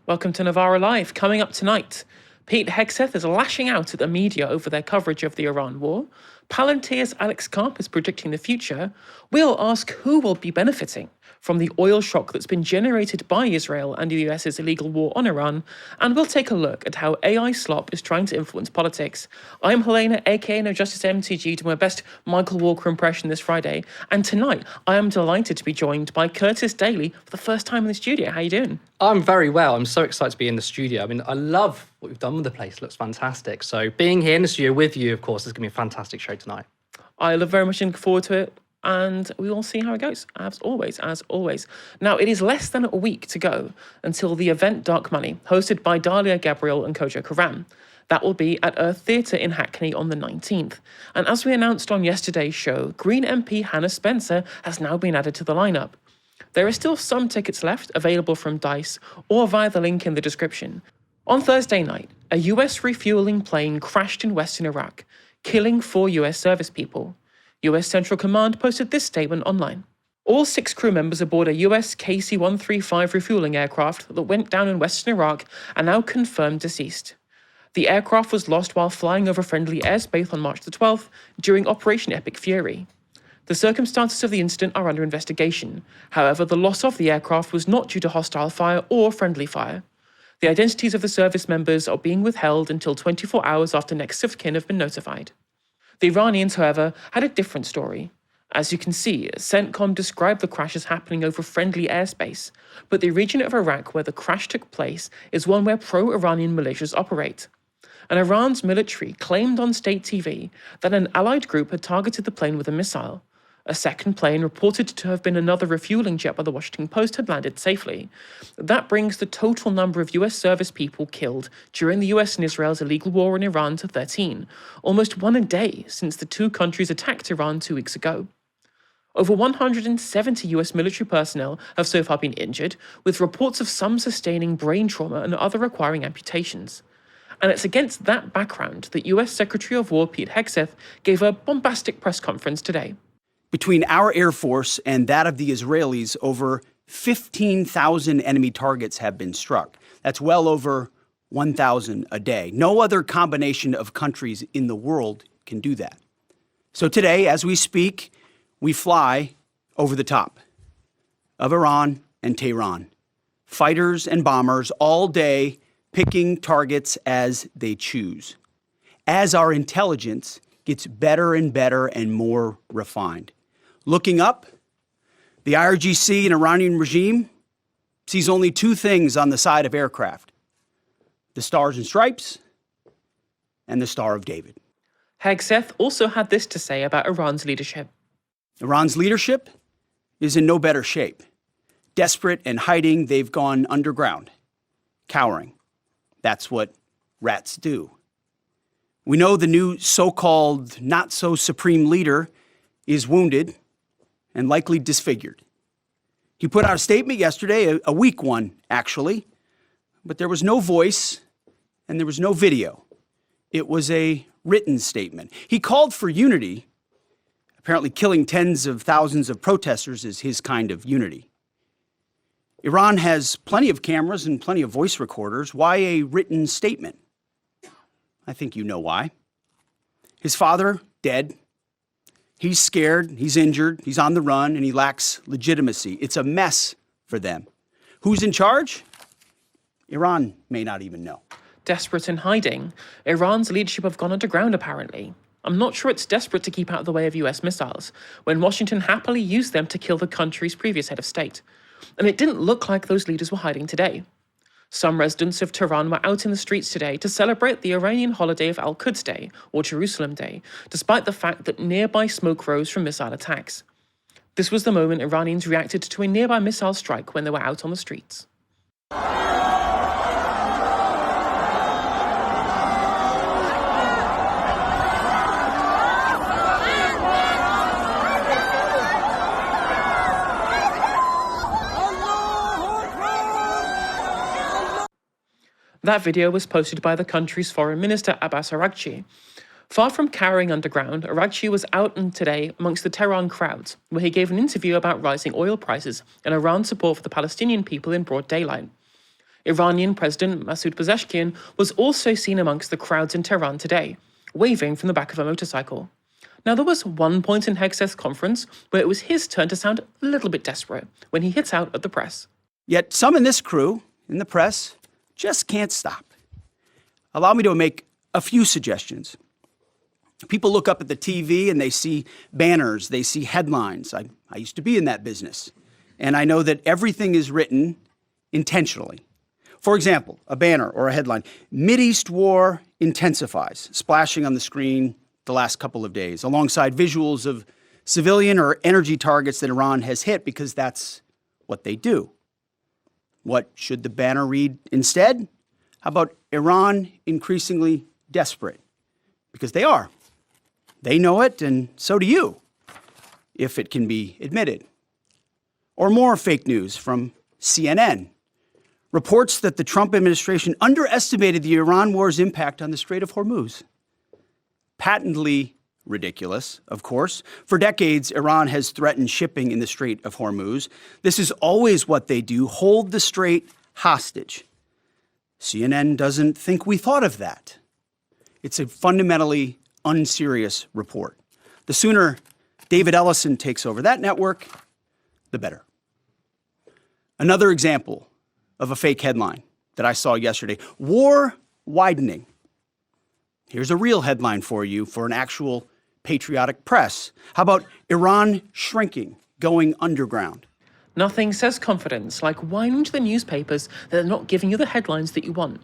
Welcome to Novara Live. Coming up tonight, Pete Hegseth is lashing out at the media over their coverage of the Iran war. Palantir's Alex Karp is predicting the future. We'll ask who will be benefiting from the oil shock that's been generated by Israel and the US's illegal war on Iran. And we'll take a look at how AI Slop is trying to influence politics. I'm Helena, aka NoJusticeMTG, doing my best Michael Walker impression this Friday. And tonight, I am delighted to be joined by Curtis Daly for the first time in the studio. How you doing? I'm very well. I'm so excited to be in the studio. I mean, I love what we've done with the place. It looks fantastic. So being here in the studio with you, of course, is going to be a fantastic show tonight. I look very much looking forward to it, and we will see how it goes, as always. Now, it is less than a week to go until the event Dark Money, hosted by Dalia Gebrial and Kojo Karam. That will be at Earth Theatre in Hackney on the 19th. And as we announced on yesterday's show, Green MP Hannah Spencer has now been added to the lineup. There are still some tickets left, available from DICE or via the link in the description. On Thursday night, a US refuelling plane crashed in western Iraq, killing 4 US service people. US Central Command posted this statement online. All 6 crew members aboard a US KC-135 refueling aircraft that went down in western Iraq are now confirmed deceased. The aircraft was lost while flying over friendly airspace on March the 12th during Operation Epic Fury. The circumstances of the incident are under investigation. However, the loss of the aircraft was not due to hostile fire or friendly fire. The identities of the service members are being withheld until 24 hours after next of kin have been notified. The Iranians, however, had a different story. As you can see, CENTCOM described the crash as happening over friendly airspace, but the region of Iraq where the crash took place is one where pro-Iranian militias operate. And Iran's military claimed on state TV that an allied group had targeted the plane with a missile. A second plane, reported to have been another refueling jet by the Washington Post, had landed safely. That brings the total number of US service people killed during the US and Israel's illegal war in Iran to 13, almost one a day since the two countries attacked Iran 2 weeks ago. Over 170 US military personnel have so far been injured, with reports of some sustaining brain trauma and other requiring amputations. And it's against that background that US Secretary of War Pete Hegseth gave a bombastic press conference today. Between our Air Force and that of the Israelis, over 15,000 enemy targets have been struck. That's well over 1,000 a day. No other combination of countries in the world can do that. So today, as we speak, we fly over the top of Iran and Tehran. Fighters and bombers all day picking targets as they choose. As our intelligence gets better and better and more refined. Looking up, the IRGC and Iranian regime sees only 2 things on the side of aircraft: the Stars and Stripes and the Star of David. Hegseth also had this to say about Iran's leadership. Iran's leadership is in no better shape. Desperate and hiding, they've gone underground, cowering. That's what rats do. We know the new so-called not-so-supreme leader is wounded and likely disfigured. He put out a statement yesterday, a weak one, actually, but there was no voice and there was no video. It was a written statement. He called for unity. Apparently killing tens of thousands of protesters is his kind of unity. Iran has plenty of cameras and plenty of voice recorders. Why a written statement? I think you know why. His father, dead. He's scared, he's injured, he's on the run, and he lacks legitimacy. It's a mess for them. Who's in charge? Iran may not even know. Desperate and hiding, Iran's leadership have gone underground apparently. I'm not sure it's desperate to keep out of the way of US missiles, when Washington happily used them to kill the country's previous head of state. And it didn't look like those leaders were hiding today. Some residents of Tehran were out in the streets today to celebrate the Iranian holiday of Al-Quds Day, or Jerusalem Day, despite the fact that nearby smoke rose from missile attacks. This was the moment Iranians reacted to a nearby missile strike when they were out on the streets. That video was posted by the country's foreign minister, Abbas Araghchi. Far from cowering underground, Araghchi was out today amongst the Tehran crowds, where he gave an interview about rising oil prices and Iran's support for the Palestinian people in broad daylight. Iranian President Masoud Pezeshkian was also seen amongst the crowds in Tehran today, waving from the back of a motorcycle. Now, there was one point in Hegseth's conference where it was his turn to sound a little bit desperate when he hit out at the press. Yet some in this crew, in the press, just can't stop. Allow me to make a few suggestions. People look up at the TV and they see banners, they see headlines. I used to be in that business, and I know that everything is written intentionally. For example, a banner or a headline, Mideast war intensifies, splashing on the screen the last couple of days, alongside visuals of civilian or energy targets that Iran has hit, because that's what they do. What should the banner read instead? How about Iran increasingly desperate? Because they are. They know it, and so do you, if it can be admitted. Or more fake news from CNN. Reports that the Trump administration underestimated the Iran war's impact on the Strait of Hormuz. Patently ridiculous, of course. For decades, Iran has threatened shipping in the Strait of Hormuz. This is always what they do, hold the strait hostage. CNN doesn't think we thought of that. It's a fundamentally unserious report. The sooner David Ellison takes over that network, the better. Another example of a fake headline that I saw yesterday, war widening. Here's a real headline for you for an actual patriotic press. How about Iran shrinking, going underground? Nothing says confidence like whining to the newspapers that they're not giving you the headlines that you want.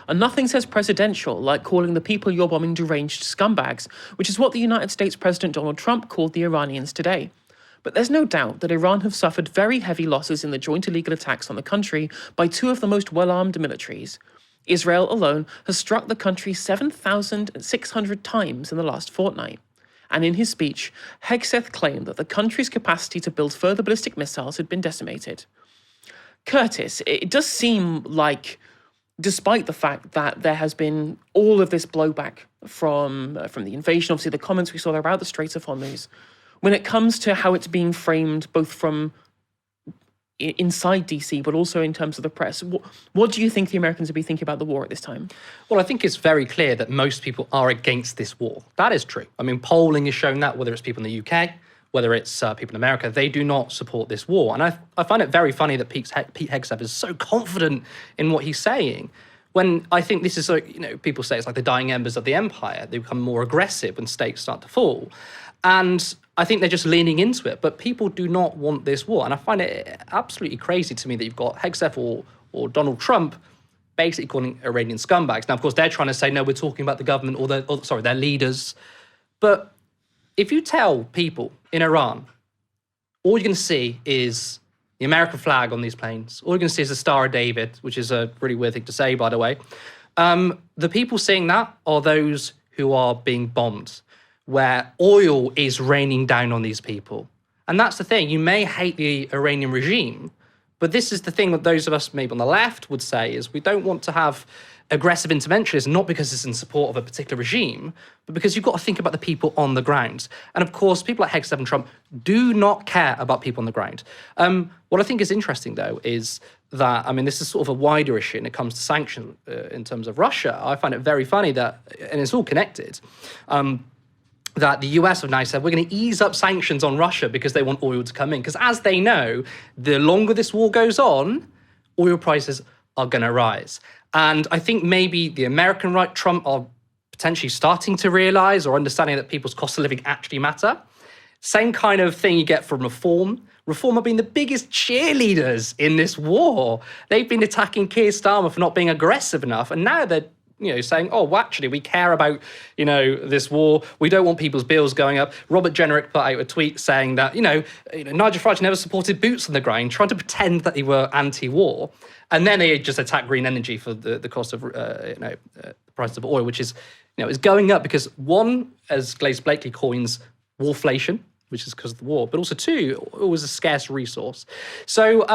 And nothing says presidential like calling the people you're bombing deranged scumbags, which is what the United States President Donald Trump called the Iranians today. But there's no doubt that Iran have suffered very heavy losses in the joint illegal attacks on the country by two of the most well-armed militaries. Israel alone has struck the country 7,600 times in the last fortnight. And in his speech, Hegseth claimed that the country's capacity to build further ballistic missiles had been decimated. Curtis, it does seem like, despite the fact that there has been all of this blowback from the invasion, obviously the comments we saw there about the Straits of Hormuz, when it comes to how it's being framed both from inside DC, but also in terms of the press, what do you think the Americans would be thinking about the war at this time? Well, I think it's very clear that most people are against this war. That is true. I mean, polling has shown that, whether it's people in the UK, whether it's people in America, they do not support this war. And I find it very funny that Pete Hegseth is so confident in what he's saying, when I think this is, people say it's like the dying embers of the empire. They become more aggressive when states start to fall. And I think they're just leaning into it. But people do not want this war. And I find it absolutely crazy to me that you've got Hegseth or Donald Trump basically calling Iranian scumbags. Now, of course, they're trying to say, no, we're talking about the government or their leaders. But if you tell people in Iran, all you're going to see is the American flag on these planes. All you're going to see is the Star of David, which is a really weird thing to say, by the way. The people seeing that are those who are being bombed, where oil is raining down on these people. And that's the thing. You may hate the Iranian regime, but this is the thing that those of us maybe on the left would say is we don't want to have aggressive interventionism, not because it's in support of a particular regime, but because you've got to think about the people on the ground. And of course, people like Hegseth and Trump do not care about people on the ground. What I think is interesting, though, is that, I mean, this is sort of a wider issue when it comes to sanctions in terms of Russia. I find it very funny that, and it's all connected, that the US have now said, we're going to ease up sanctions on Russia because they want oil to come in. Because as they know, the longer this war goes on, oil prices are going to rise. And I think maybe the American right, Trump, are potentially starting to realize or understanding that people's cost of living actually matter. Same kind of thing you get from Reform. Reform have been the biggest cheerleaders in this war. They've been attacking Keir Starmer for not being aggressive enough. And now they're saying, oh, well, actually, we care about, this war. We don't want people's bills going up. Robert Jenrick put out a tweet saying that, Nigel Farage never supported boots on the ground, trying to pretend that they were anti-war. And then they just attacked green energy for the cost of, the price of oil, which is, is going up because, one, as Glaze Blakely coins, warflation, which is because of the war, but also two, it was a scarce resource. So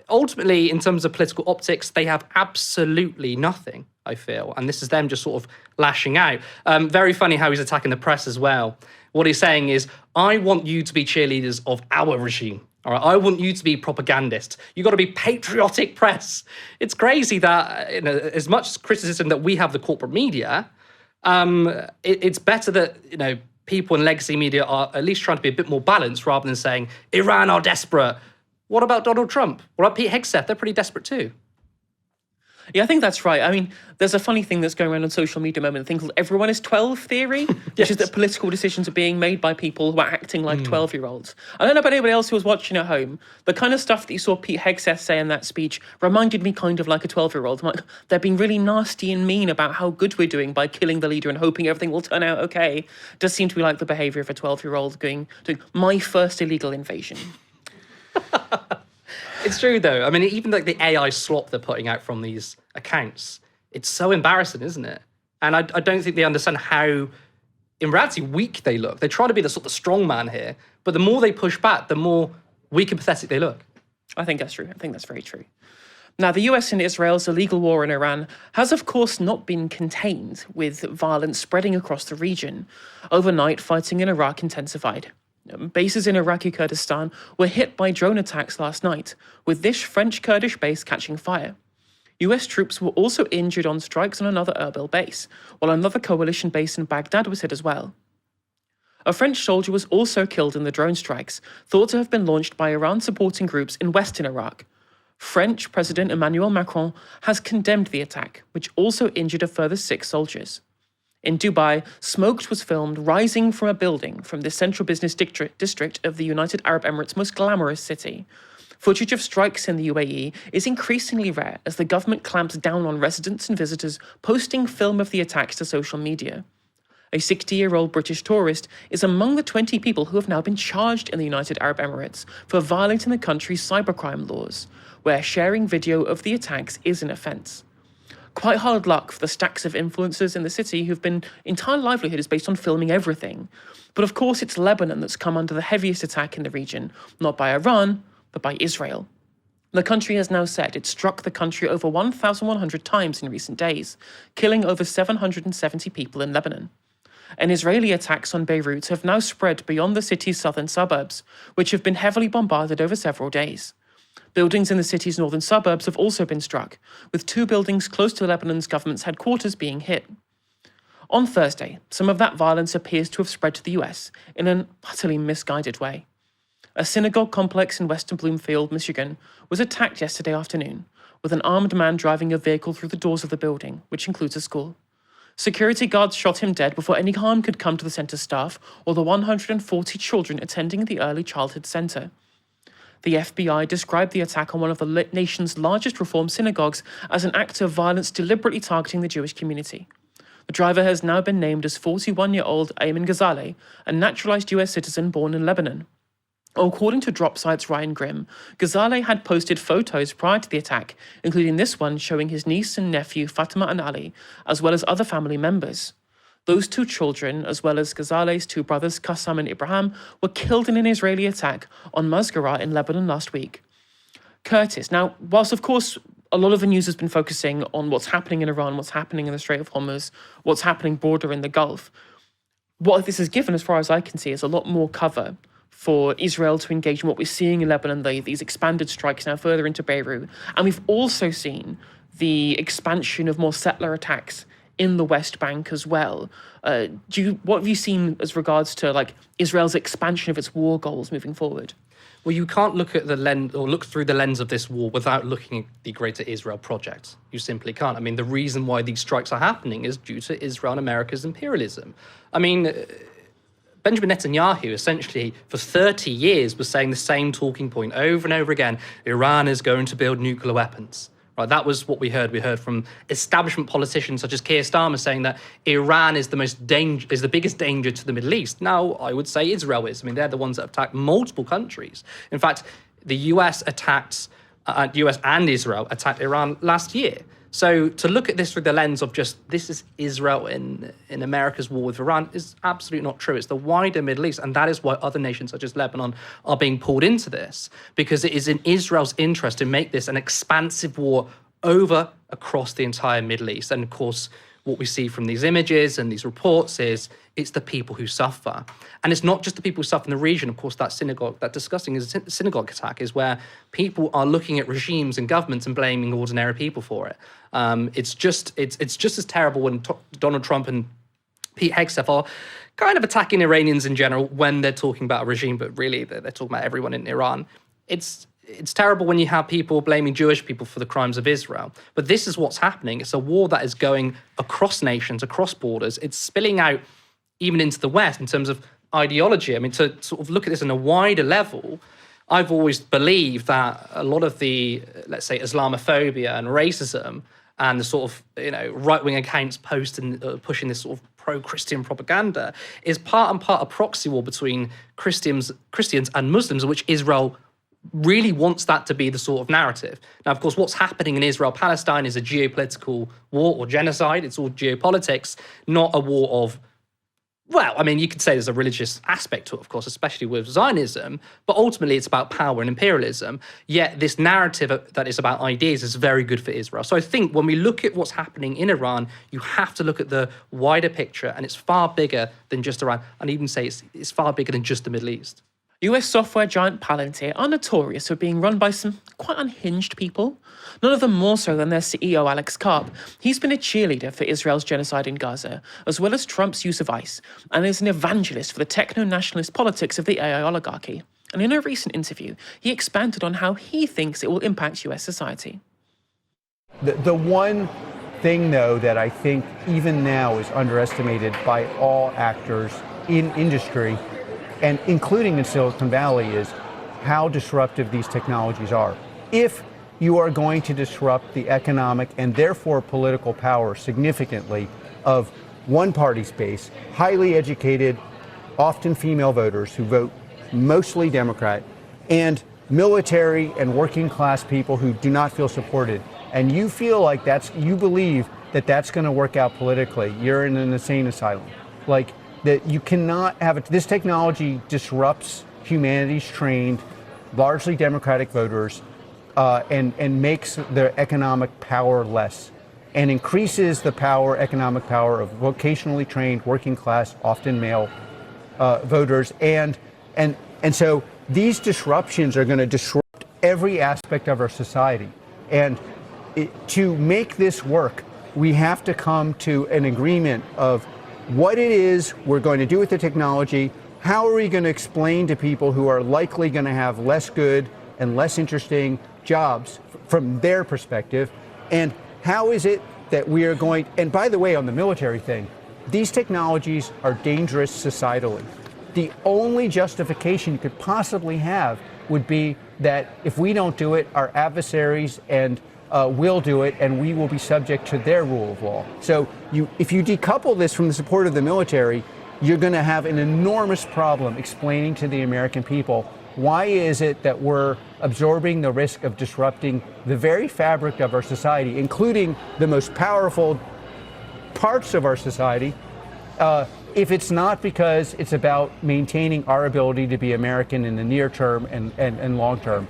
ultimately, in terms of political optics, they have absolutely nothing, I feel. And this is them just sort of lashing out. Very funny how he's attacking the press as well. What he's saying is, I want you to be cheerleaders of our regime. All right, I want you to be propagandist. You got to be patriotic press. It's crazy that as much criticism that we have the corporate media, it's better that people in legacy media are at least trying to be a bit more balanced rather than saying Iran are desperate. What about Donald Trump? What about Pete Hegseth? They're pretty desperate too. Yeah, I think that's right. I mean, there's a funny thing that's going around on social media at the moment, a thing called everyone is 12 theory, which is that political decisions are being made by people who are acting like 12-year-olds. I don't know about anybody else who was watching at home. The kind of stuff that you saw Pete Hegseth say in that speech reminded me kind of like a 12-year-old. Like, they're being really nasty and mean about how good we're doing by killing the leader and hoping everything will turn out okay. Does seem to be like the behaviour of a 12-year-old doing my first illegal invasion. It's true, though. I mean, even like the AI slop they're putting out from these accounts, it's so embarrassing, isn't it? And I don't think they understand how, in reality, weak they look. They try to be the sort of strong man here, but the more they push back, the more weak and pathetic they look. I think that's true. I think that's very true. Now, the US and Israel's illegal war in Iran has, of course, not been contained, with violence spreading across the region. Overnight, fighting in Iraq intensified. Bases in Iraqi Kurdistan were hit by drone attacks last night, with this French-Kurdish base catching fire. US troops were also injured on strikes on another Erbil base, while another coalition base in Baghdad was hit as well. A French soldier was also killed in the drone strikes, thought to have been launched by Iran-supporting groups in western Iraq. French President Emmanuel Macron has condemned the attack, which also injured a further 6 soldiers. In Dubai, smoke was filmed rising from a building from the central business district of the United Arab Emirates' most glamorous city. Footage of strikes in the UAE is increasingly rare as the government clamps down on residents and visitors posting film of the attacks to social media. A 60-year-old British tourist is among the 20 people who have now been charged in the United Arab Emirates for violating the country's cybercrime laws, where sharing video of the attacks is an offence. Quite hard luck for the stacks of influencers in the city who've been entire livelihood is based on filming everything. But of course it's Lebanon that's come under the heaviest attack in the region, not by Iran, but by Israel. The country has now said it struck the country over 1,100 times in recent days, killing over 770 people in Lebanon. And Israeli attacks on Beirut have now spread beyond the city's southern suburbs, which have been heavily bombarded over several days. Buildings in the city's northern suburbs have also been struck, with 2 buildings close to Lebanon's government's headquarters being hit. On Thursday, some of that violence appears to have spread to the US in an utterly misguided way. A synagogue complex in western Bloomfield, Michigan, was attacked yesterday afternoon, with an armed man driving a vehicle through the doors of the building, which includes a school. Security guards shot him dead before any harm could come to the centre's staff or the 140 children attending the early childhood centre. The FBI described the attack on one of the nation's largest Reform synagogues as an act of violence deliberately targeting the Jewish community. The driver has now been named as 41-year-old Ayman Ghazaleh, a naturalized US citizen born in Lebanon. According to Dropsite's Ryan Grimm, Ghazaleh had posted photos prior to the attack, including this one showing his niece and nephew Fatima and Ali, as well as other family members. Those 2 children, as well as Ghazaleh's 2 brothers, Qassam and Ibrahim, were killed in an Israeli attack on Masgara in Lebanon last week. Curtis, now, whilst of course a lot of the news has been focusing on what's happening in Iran, what's happening in the Strait of Hormuz, what's happening broader in the Gulf, what this has given, as far as I can see, is a lot more cover for Israel to engage in what we're seeing in Lebanon, these expanded strikes now further into Beirut. And we've also seen the expansion of more settler attacks in the West Bank as well. What have you seen as regards to Israel's expansion of its war goals moving forward? Well, you can't look at the lens or look through the lens of this war without looking at the Greater Israel Project. You simply can't. I mean, the reason why these strikes are happening is due to Israel and America's imperialism. I mean, Benjamin Netanyahu essentially for 30 years was saying the same talking point over and over again. Iran is going to build nuclear weapons. Right, that was what we heard. We heard from establishment politicians such as Keir Starmer saying that Iran is the biggest danger to the Middle East. Now, I would say Israel is. I mean, they're the ones that attacked multiple countries. In fact, the US US and Israel attacked Iran last year. So to look at this through the lens of just this is Israel in America's war with Iran is absolutely not true. It's the wider Middle East, and that is why other nations such as Lebanon are being pulled into this, because it is in Israel's interest to make this an expansive war across the entire Middle East. And of course, what we see from these images and these reports is it's the people who suffer. And it's not just the people who suffer in the region. Of course, that disgusting synagogue attack is where people are looking at regimes and governments and blaming ordinary people for it. It's just as terrible when Donald Trump and Pete Hegseth are kind of attacking Iranians in general when they're talking about a regime, but really they're talking about everyone in Iran. It's terrible when you have people blaming Jewish people for the crimes of Israel. But this is what's happening. It's a war that is going across nations, across borders. It's spilling out even into the West in terms of ideology. I mean, to sort of look at this on a wider level, I've always believed that a lot of the, let's say, Islamophobia and racism and the sort of, right-wing accounts posting, pushing this sort of pro-Christian propaganda is part and part a proxy war between Christians and Muslims, which Israel really wants that to be the sort of narrative. Now, of course, what's happening in Israel-Palestine is a geopolitical war or genocide. It's all geopolitics, not a war of, well, I mean, you could say there's a religious aspect to it, of course, especially with Zionism, but ultimately it's about power and imperialism. Yet this narrative that is about ideas is very good for Israel. So I think when we look at what's happening in Iran, you have to look at the wider picture, and it's far bigger than just Iran. I'd even say it's far bigger than just the Middle East. US software giant Palantir are notorious for being run by some quite unhinged people, none of them more so than their CEO Alex Karp. He's been a cheerleader for Israel's genocide in Gaza, as well as Trump's use of ICE, and is an evangelist for the techno-nationalist politics of the AI oligarchy. And in a recent interview, he expanded on how he thinks it will impact US society. The one thing, though, that I think even now is underestimated by all actors in industry, and including in Silicon Valley, is how disruptive these technologies are. If you are going to disrupt the economic and therefore political power significantly of one party space, highly educated, often female voters who vote mostly Democrat, and military and working class people who do not feel supported, and you feel like you believe that that's going to work out politically, you're in an insane asylum. Like, that you cannot have it. This technology disrupts humanity's trained, largely Democratic voters, and makes their economic power less, and increases the economic power of vocationally trained, working class, often male voters, and so these disruptions are going to disrupt every aspect of our society. And to make this work, we have to come to an agreement of what it is we're going to do with the technology. How are we going to explain to people who are likely going to have less good and less interesting jobs from their perspective? And how is it that we are going, and by the way, on the military thing, these technologies are dangerous societally. The only justification you could possibly have would be that if we don't do it, our adversaries and will do it, and we will be subject to their rule of law. So if you decouple this from the support of the military, you're going to have an enormous problem explaining to the American people why is it that we're absorbing the risk of disrupting the very fabric of our society, including the most powerful parts of our society, if it's not because it's about maintaining our ability to be American in the near term and long term.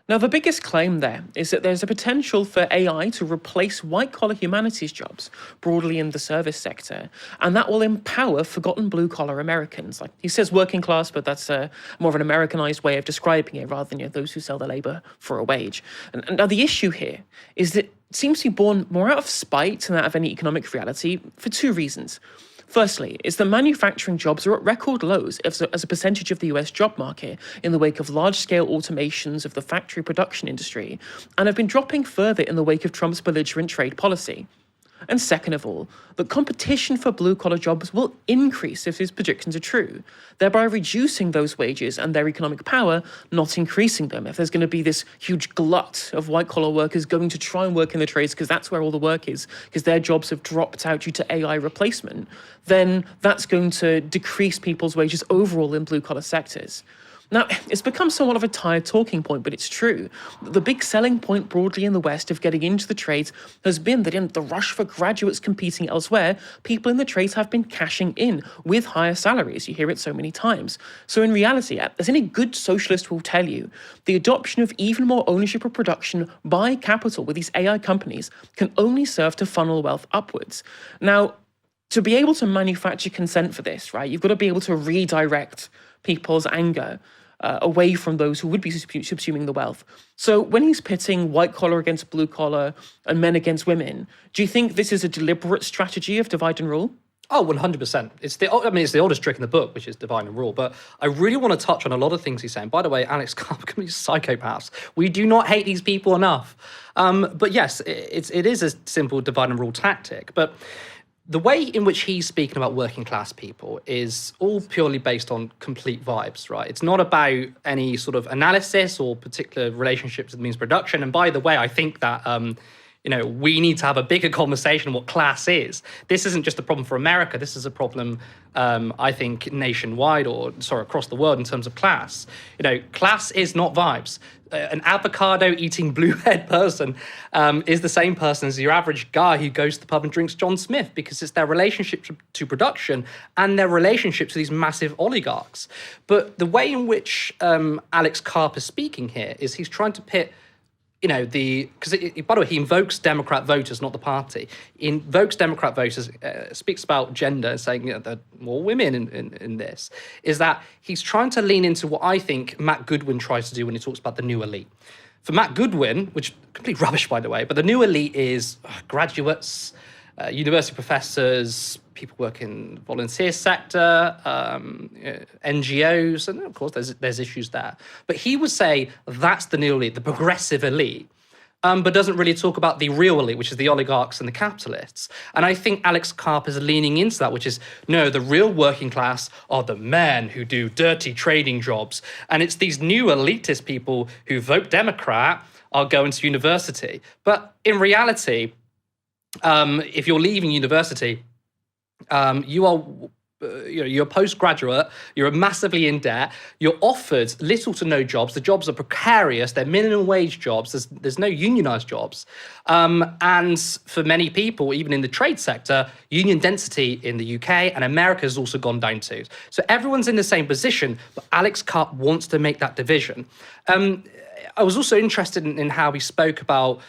Now, the biggest claim there is that there's a potential for AI to replace white-collar humanities jobs broadly in the service sector, and that will empower forgotten blue-collar Americans. Like he says working class, but that's more of an Americanized way of describing it rather than those who sell their labor for a wage. And now the issue here is that it seems to be born more out of spite than out of any economic reality for two reasons. Firstly, is that manufacturing jobs are at record lows as a percentage of the US job market in the wake of large-scale automations of the factory production industry, and have been dropping further in the wake of Trump's belligerent trade policy. And second of all, that competition for blue-collar jobs will increase if his predictions are true, thereby reducing those wages and their economic power, not increasing them. If there's going to be this huge glut of white-collar workers going to try and work in the trades because that's where all the work is, because their jobs have dropped out due to AI replacement, then that's going to decrease people's wages overall in blue-collar sectors. Now, it's become somewhat of a tired talking point, but it's true. The big selling point broadly in the West of getting into the trades has been that in the rush for graduates competing elsewhere, people in the trades have been cashing in with higher salaries. You hear it so many times. So in reality, as any good socialist will tell you, the adoption of even more ownership of production by capital with these AI companies can only serve to funnel wealth upwards. Now, to be able to manufacture consent for this, right, you've got to be able to redirect people's anger away from those who would be subsuming the wealth. So when he's pitting white collar against blue collar and men against women, do you think this is a deliberate strategy of divide and rule? Oh, 100%. It's the oldest trick in the book, which is divide and rule. But I really want to touch on a lot of things he's saying. By the way, Alex Karp can be psychopaths. We do not hate these people enough. But yes, it is a simple divide and rule tactic. But the way in which he's speaking about working class people is all purely based on complete vibes, right? It's not about any sort of analysis or particular relationships with means production. And by the way, I think that we need to have a bigger conversation on what class is. This isn't just a problem for America. This is a problem, I think, nationwide across the world in terms of class. Class is not vibes. An avocado-eating blue-haired person is the same person as your average guy who goes to the pub and drinks John Smith, because it's their relationship to production and their relationship to these massive oligarchs. But the way in which Alex Karp is speaking here is he's trying to pit by the way, he invokes Democrat voters, not the party. He invokes Democrat voters, speaks about gender, saying there are more women in this, is that he's trying to lean into what I think Matt Goodwin tries to do when he talks about the new elite. For Matt Goodwin, which complete rubbish, by the way, but the new elite is graduates, university professors, people work in volunteer sector, NGOs, and of course there's issues there. But he would say that's the new elite, the progressive elite, but doesn't really talk about the real elite, which is the oligarchs and the capitalists. And I think Alex Karp is leaning into that, which is, no, the real working class are the men who do dirty trading jobs. And it's these new elitist people who vote Democrat are going to university. But in reality, if you're leaving university, you're a postgraduate, you're massively in debt, you're offered little to no jobs, the jobs are precarious, they're minimum wage jobs, there's no unionized jobs. And for many people, even in the trade sector, union density in the UK and America has also gone down too. So everyone's in the same position, but Alex Karp wants to make that division. I was also interested in how he spoke about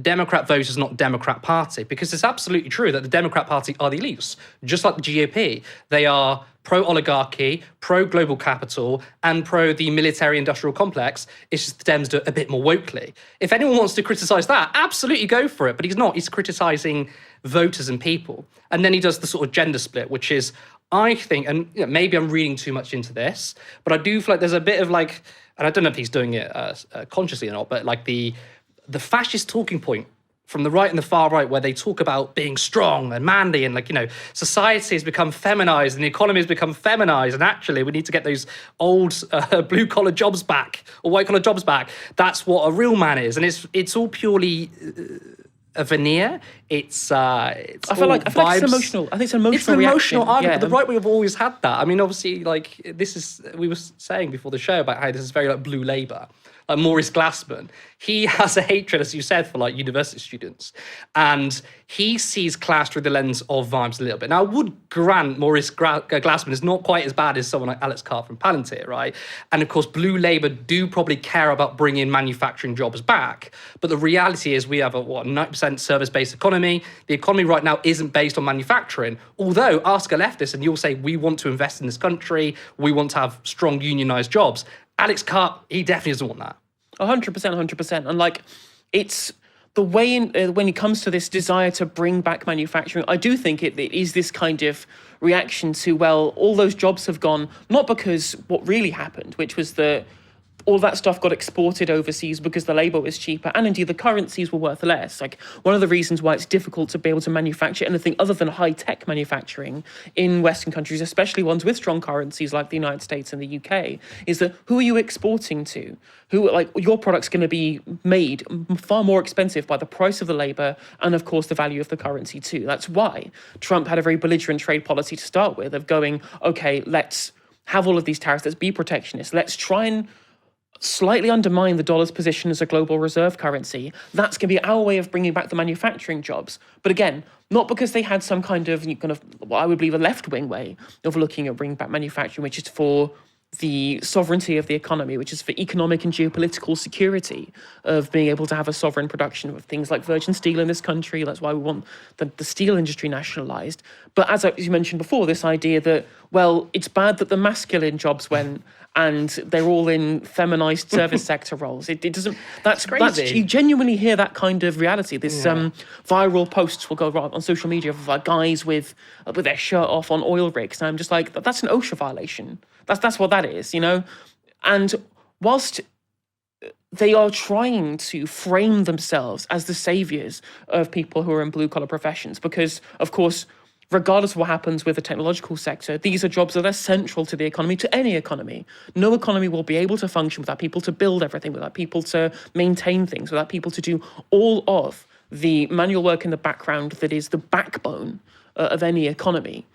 Democrat voters, not Democrat Party, because it's absolutely true that the Democrat Party are the elites, just like the GOP. They are pro-oligarchy, pro-global capital, and pro the military-industrial complex. It's just the Dems do it a bit more wokely. If anyone wants to criticise that, absolutely go for it, but he's not. He's criticising voters and people. And then he does the sort of gender split, which is, I think, and maybe I'm reading too much into this, but I do feel like there's a bit of and I don't know if he's doing it consciously or not, but the fascist talking point from the right and the far right, where they talk about being strong and manly and society has become feminized and the economy has become feminized, and actually we need to get those old blue collar jobs back or white collar jobs back. That's what a real man is, and it's all purely a veneer. I feel like it's emotional. I think it's an emotional. It's an emotional argument. But the right wing have always had that. I mean, obviously, we were saying before the show about how this is very blue Labour. Maurice Glassman, he has a hatred, as you said, for university students, and he sees class through the lens of vibes a little bit. Now, I would grant Maurice Glassman is not quite as bad as someone like Alex Karp from Palantir, right? And of course, blue Labour do probably care about bringing manufacturing jobs back, but the reality is we have a 90% service-based economy. The economy right now isn't based on manufacturing. Although, ask a leftist and you'll say, we want to invest in this country, we want to have strong unionised jobs. Alex Karp, he definitely doesn't want that. 100%. And it's the way when it comes to this desire to bring back manufacturing, I do think it is this kind of reaction to, well, all those jobs have gone, not because what really happened, which was that all that stuff got exported overseas because the labour was cheaper, and indeed the currencies were worth less. One of the reasons why it's difficult to be able to manufacture anything other than high-tech manufacturing in Western countries, especially ones with strong currencies like the United States and the UK, is that who are you exporting to? Your product's going to be made far more expensive by the price of the labour and, of course, the value of the currency too. That's why Trump had a very belligerent trade policy to start with, of going, okay, let's have all of these tariffs, let's be protectionist, let's try and slightly undermine the dollar's position as a global reserve currency. That's going to be our way of bringing back the manufacturing jobs. But again, not because they had some kind of what I would believe a left-wing way of looking at bringing back manufacturing, which is for the sovereignty of the economy, which is for economic and geopolitical security of being able to have a sovereign production of things like virgin steel in this country. That's why we want the steel industry nationalized. But as you mentioned before, this idea that, well, it's bad that the masculine jobs went and they're all in feminized service sector roles. It doesn't, that's crazy. You genuinely hear that kind of reality. This viral posts will go on social media of like guys with their shirt off on oil rigs. And I'm just like, that's an OSHA violation. That's what that is, you know? And whilst they are trying to frame themselves as the saviors of people who are in blue-collar professions, because, of course, regardless of what happens with the technological sector, these are jobs that are central to the economy, to any economy. No economy will be able to function without people to build everything, without people to maintain things, without people to do all of the manual work in the background that is the backbone of any economy.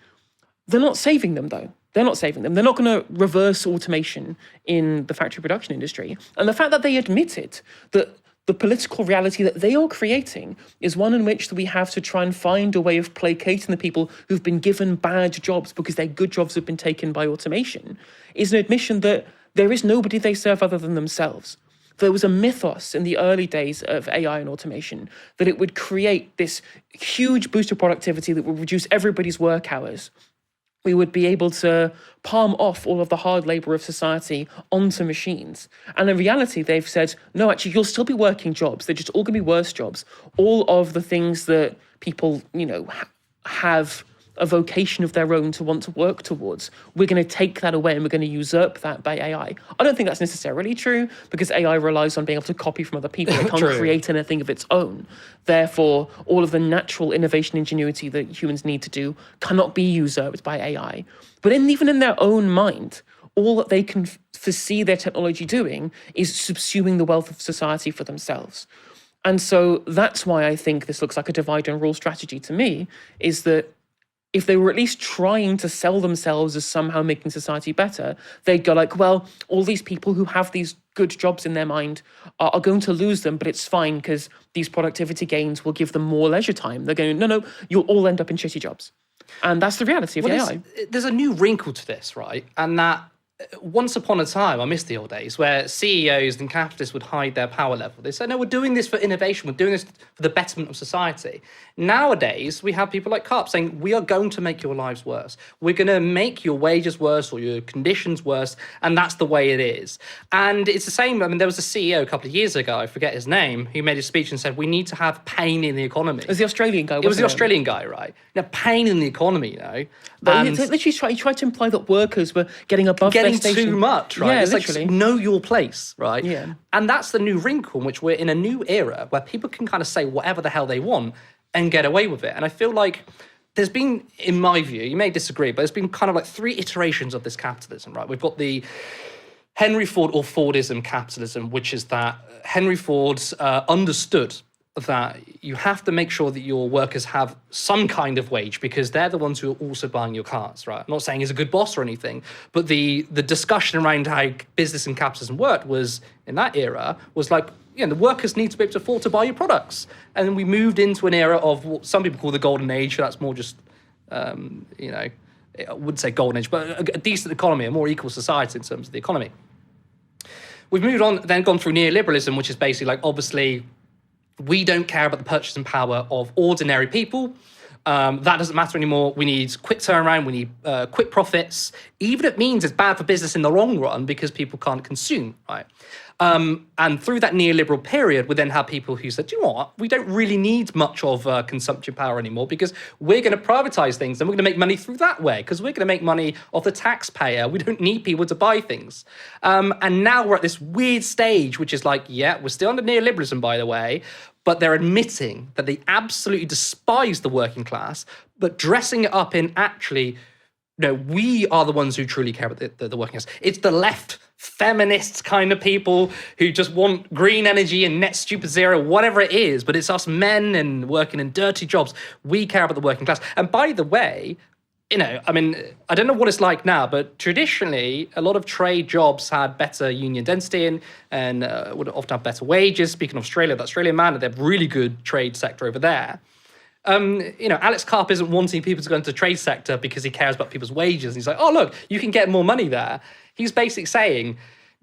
They're not saving them, though. They're not saving them. They're not going to reverse automation in the factory production industry. And the fact that they admitted that the political reality that they are creating is one in which we have to try and find a way of placating the people who've been given bad jobs because their good jobs have been taken by automation, is an admission that there is nobody they serve other than themselves. There was a mythos in the early days of AI and automation that it would create this huge boost of productivity that would reduce everybody's work hours. We would be able to palm off all of the hard labor of society onto machines. And in reality, they've said, no, actually, you'll still be working jobs. They're just all going to be worse jobs. All of the things that people, have a vocation of their own to want to work towards, we're going to take that away and we're going to usurp that by AI. I don't think that's necessarily true because AI relies on being able to copy from other people. It can't create anything of its own. Therefore, all of the natural innovation ingenuity that humans need to do cannot be usurped by AI. But even in their own mind, all that they can foresee their technology doing is subsuming the wealth of society for themselves. And so that's why I think this looks like a divide and rule strategy to me, is that if they were at least trying to sell themselves as somehow making society better, they'd go like, well, all these people who have these good jobs in their mind are going to lose them, but it's fine because these productivity gains will give them more leisure time. They're going, no, you'll all end up in shitty jobs. And that's the reality of AI. There's a new wrinkle to this, right? And that once upon a time, I miss the old days, where CEOs and capitalists would hide their power level. They said, no, we're doing this for innovation. We're doing this for the betterment of society. Nowadays, we have people like Karp saying, we are going to make your lives worse. We're going to make your wages worse or your conditions worse. And that's the way it is. And it's the same. I mean, there was a CEO a couple of years ago, I forget his name, who made a speech and said, we need to have pain in the economy. It was the Australian guy, wasn't it? It was the Australian guy, right? Now, pain in the economy, But he literally tried to imply that workers were getting above their station. Too much, right? Yeah, it's literally. like, know your place, right? Yeah. And that's the new wrinkle in which we're in a new era where people can kind of say whatever the hell they want and get away with it. And I feel like there's been, in my view, you may disagree, but there's been kind of like 3 iterations of this capitalism, right? We've got the Henry Ford or Fordism capitalism, which is that Henry Ford understood that you have to make sure that your workers have some kind of wage because they're the ones who are also buying your cars, right? I'm not saying he's a good boss or anything, but the discussion around how business and capitalism worked was, in that era, was like, the workers need to be able to afford to buy your products. And then we moved into an era of what some people call the golden age. That's more just, I wouldn't say golden age, but a decent economy, a more equal society in terms of the economy. We've moved on, then gone through neoliberalism, which is basically like, obviously, we don't care about the purchasing power of ordinary people. That doesn't matter anymore. We need quick turnaround. We need quick profits. Even if it means it's bad for business in the long run because people can't consume, right? And through that neoliberal period, we then have people who said, do you know what? We don't really need much of consumption power anymore because we're going to privatize things and we're going to make money through that way because we're going to make money off the taxpayer. We don't need people to buy things. And now we're at this weird stage, which is like, yeah, we're still under neoliberalism, by the way, but they're admitting that they absolutely despise the working class, but dressing it up in actually, we are the ones who truly care about the working class. It's the left feminists kind of people who just want green energy and net stupid zero, whatever it is, but it's us men and working in dirty jobs. We care about the working class. And by the way, I mean, I don't know what it's like now, but traditionally, a lot of trade jobs had better union density and would often have better wages. Speaking of Australia, the Australian man, they have really good trade sector over there. Alex Karp isn't wanting people to go into the trade sector because he cares about people's wages. He's like, oh, look, you can get more money there. He's basically saying,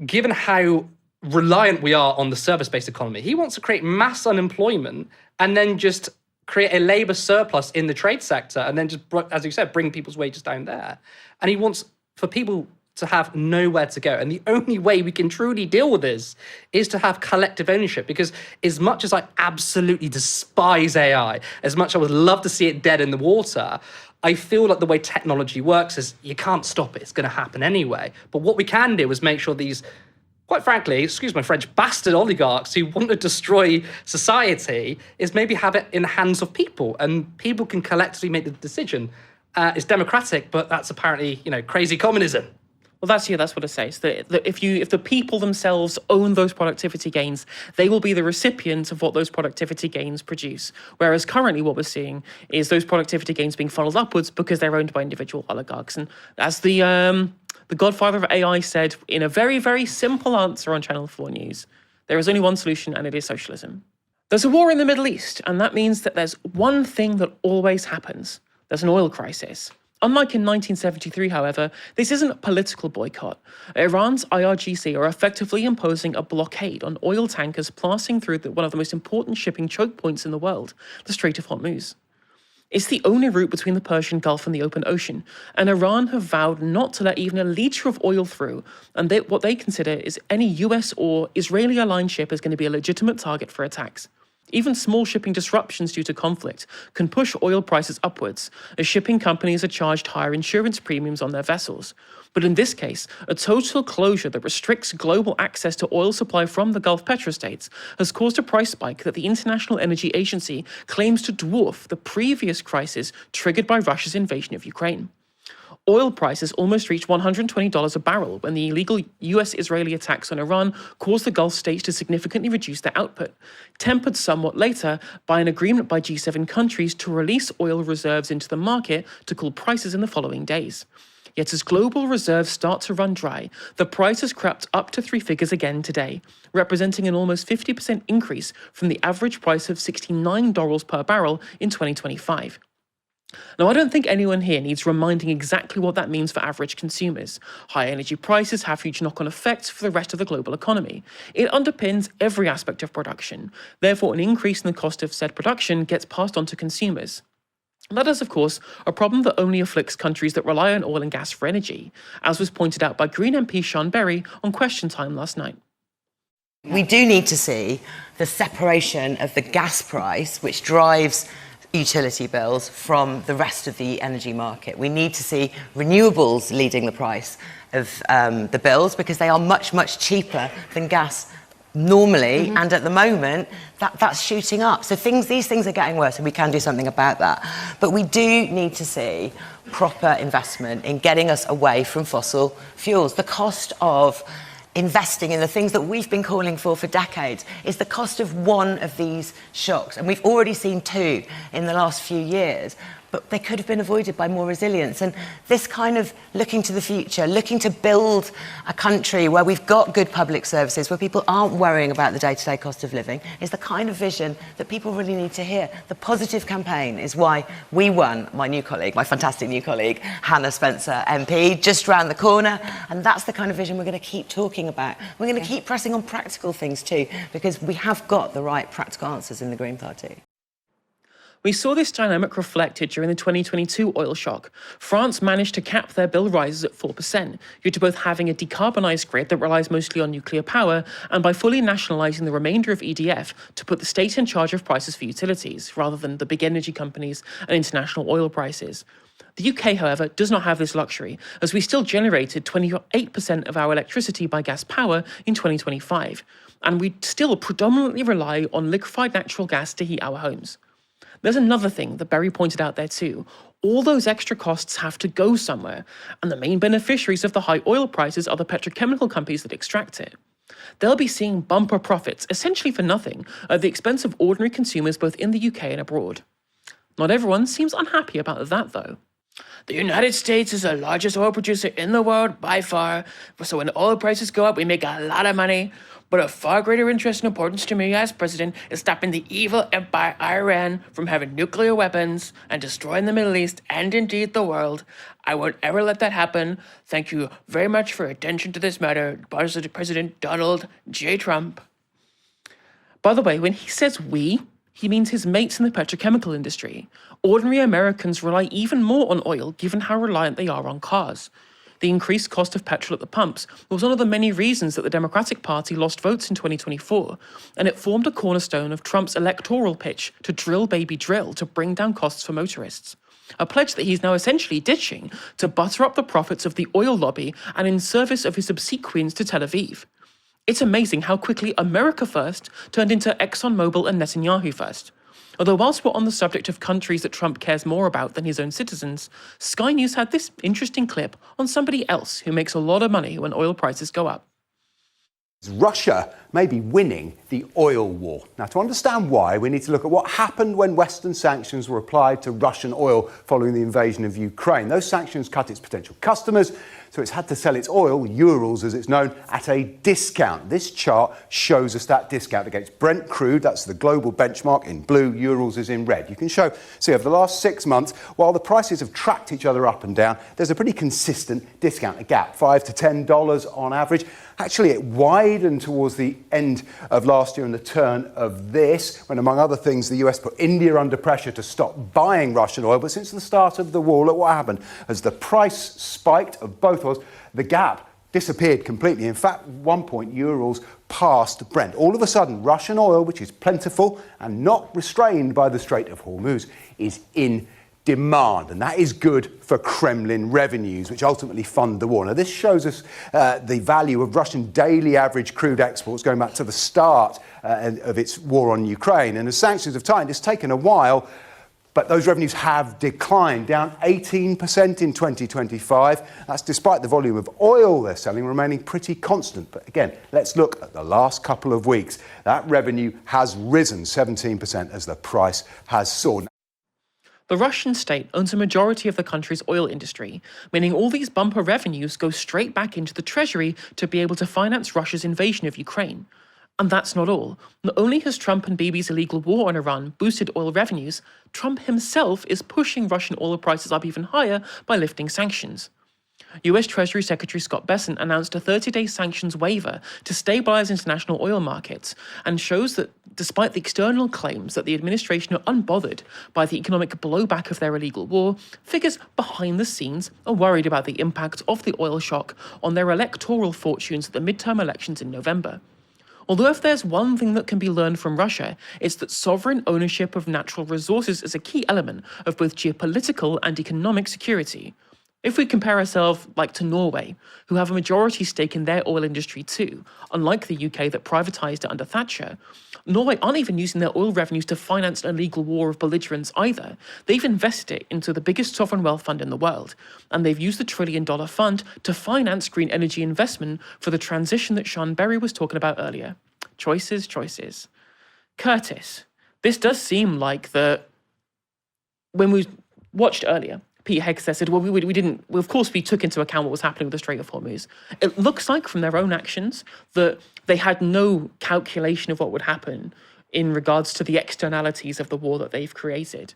given how reliant we are on the service-based economy, he wants to create mass unemployment and then just create a labor surplus in the trade sector and then just, as you said, bring people's wages down there. And he wants for people to have nowhere to go. And the only way we can truly deal with this is to have collective ownership, because as much as I absolutely despise AI, as much as I would love to see it dead in the water, I feel like the way technology works is you can't stop it. It's going to happen anyway. But what we can do is make sure these, quite frankly, excuse my French, bastard oligarchs who want to destroy society is maybe have it in the hands of people, and people can collectively make the decision. It's democratic, but that's apparently, crazy communism. Well, that's what it says. That if the people themselves own those productivity gains, they will be the recipients of what those productivity gains produce. Whereas currently what we're seeing is those productivity gains being funneled upwards because they're owned by individual oligarchs. And as the godfather of AI said in a very, very simple answer on Channel 4 News, there is only one solution, and it is socialism. There's a war in the Middle East, and that means that there's one thing that always happens. There's an oil crisis. Unlike in 1973, however, this isn't a political boycott. Iran's IRGC are effectively imposing a blockade on oil tankers passing through one of the most important shipping choke points in the world, the Strait of Hormuz. It's the only route between the Persian Gulf and the open ocean, and Iran have vowed not to let even a litre of oil through, and what they consider is any US or Israeli-aligned ship is going to be a legitimate target for attacks. Even small shipping disruptions due to conflict can push oil prices upwards, as shipping companies are charged higher insurance premiums on their vessels. But in this case, a total closure that restricts global access to oil supply from the Gulf petrostates has caused a price spike that the International Energy Agency claims to dwarf the previous crisis triggered by Russia's invasion of Ukraine. Oil prices almost reached $120 a barrel when the illegal US-Israeli attacks on Iran caused the Gulf states to significantly reduce their output, tempered somewhat later by an agreement by G7 countries to release oil reserves into the market to cool prices in the following days. Yet as global reserves start to run dry, the price has crept up to three figures again today, representing an almost 50% increase from the average price of $69 per barrel in 2025. Now, I don't think anyone here needs reminding exactly what that means for average consumers. High energy prices have huge knock-on effects for the rest of the global economy. It underpins every aspect of production. Therefore, an increase in the cost of said production gets passed on to consumers. That is, of course, a problem that only afflicts countries that rely on oil and gas for energy, as was pointed out by Green MP Sean Berry on Question Time last night. We do need to see the separation of the gas price, which drives utility bills, from the rest of the energy market. We need to see renewables leading the price of the bills, because they are much, much cheaper than gas normally, and at the moment that's shooting up. So these things are getting worse, and we can do something about that. But we do need to see proper investment in getting us away from fossil fuels. The cost of investing in the things that we've been calling for decades is the cost of one of these shocks. And we've already seen two in the last few years, but they could have been avoided by more resilience. And this kind of looking to the future, looking to build a country where we've got good public services, where people aren't worrying about the day-to-day cost of living, is the kind of vision that people really need to hear. The positive campaign is why we won, my fantastic new colleague, Hannah Spencer MP, just round the corner. And that's the kind of vision we're going to keep talking about. We're going to keep pressing on practical things too, because we have got the right practical answers in the Green Party. We saw this dynamic reflected during the 2022 oil shock. France managed to cap their bill rises at 4%, due to both having a decarbonised grid that relies mostly on nuclear power, and by fully nationalising the remainder of EDF to put the state in charge of prices for utilities, rather than the big energy companies and international oil prices. The UK, however, does not have this luxury, as we still generated 28% of our electricity by gas power in 2025, and we still predominantly rely on liquefied natural gas to heat our homes. There's another thing that Berry pointed out there too. All those extra costs have to go somewhere, and the main beneficiaries of the high oil prices are the petrochemical companies that extract it. They'll be seeing bumper profits, essentially for nothing, at the expense of ordinary consumers both in the UK and abroad. Not everyone seems unhappy about that, though. The United States is the largest oil producer in the world by far. So when oil prices go up, we make a lot of money. But of far greater interest and importance to me as president is stopping the evil empire Iran from having nuclear weapons and destroying the Middle East and indeed the world. I won't ever let that happen. Thank you very much for your attention to this matter, President Donald J. Trump. By the way, when he says we, he means his mates in the petrochemical industry. Ordinary Americans rely even more on oil given how reliant they are on cars. The increased cost of petrol at the pumps was one of the many reasons that the Democratic Party lost votes in 2024, and it formed a cornerstone of Trump's electoral pitch to drill baby drill to bring down costs for motorists. A pledge that he's now essentially ditching to butter up the profits of the oil lobby and in service of his obsequience to Tel Aviv. It's amazing how quickly America First turned into ExxonMobil and Netanyahu First. Although whilst we're on the subject of countries that Trump cares more about than his own citizens, Sky News had this interesting clip on somebody else who makes a lot of money when oil prices go up. Russia may be winning the oil war. Now, to understand why, we need to look at what happened when Western sanctions were applied to Russian oil following the invasion of Ukraine. Those sanctions cut its potential customers, so it's had to sell its oil, Urals as it's known, at a discount. This chart shows us that discount against Brent crude, that's the global benchmark, in blue, Urals is in red. You can see over the last 6 months, while the prices have tracked each other up and down, there's a pretty consistent discount, a gap, $5 to $10 on average. Actually, it widened towards the end of last year and the turn of this, when, among other things, the US put India under pressure to stop buying Russian oil. But since the start of the war, look what happened. As the price spiked of both oils, the gap disappeared completely. In fact, 1 point, Urals passed Brent. All of a sudden, Russian oil, which is plentiful and not restrained by the Strait of Hormuz, is in demand, and that is good for Kremlin revenues, which ultimately fund the war. Now, this shows us the value of Russian daily average crude exports going back to the start of its war on Ukraine. And as sanctions have tightened, it's taken a while, but those revenues have declined, down 18% in 2025. That's despite the volume of oil they're selling remaining pretty constant. But again, let's look at the last couple of weeks. That revenue has risen 17% as the price has soared. The Russian state owns a majority of the country's oil industry, meaning all these bumper revenues go straight back into the treasury to be able to finance Russia's invasion of Ukraine. And that's not all. Not only has Trump and Bibi's illegal war on Iran boosted oil revenues, Trump himself is pushing Russian oil prices up even higher by lifting sanctions. US Treasury Secretary Scott Bessent announced a 30-day sanctions waiver to stabilize international oil markets and shows that despite the external claims that the administration are unbothered by the economic blowback of their illegal war, figures behind the scenes are worried about the impact of the oil shock on their electoral fortunes at the midterm elections in November. Although if there's one thing that can be learned from Russia, it's that sovereign ownership of natural resources is a key element of both geopolitical and economic security. If we compare ourselves to Norway, who have a majority stake in their oil industry too, unlike the UK that privatised it under Thatcher, Norway aren't even using their oil revenues to finance an illegal war of belligerents either. They've invested it into the biggest sovereign wealth fund in the world, and they've used the $1 trillion fund to finance green energy investment for the transition that Sean Berry was talking about earlier. Choices, choices. Curtis, this does seem like when we watched earlier, Pete Hegseth said, well, of course we took into account what was happening with the Strait of Hormuz. It looks like from their own actions that they had no calculation of what would happen in regards to the externalities of the war that they've created.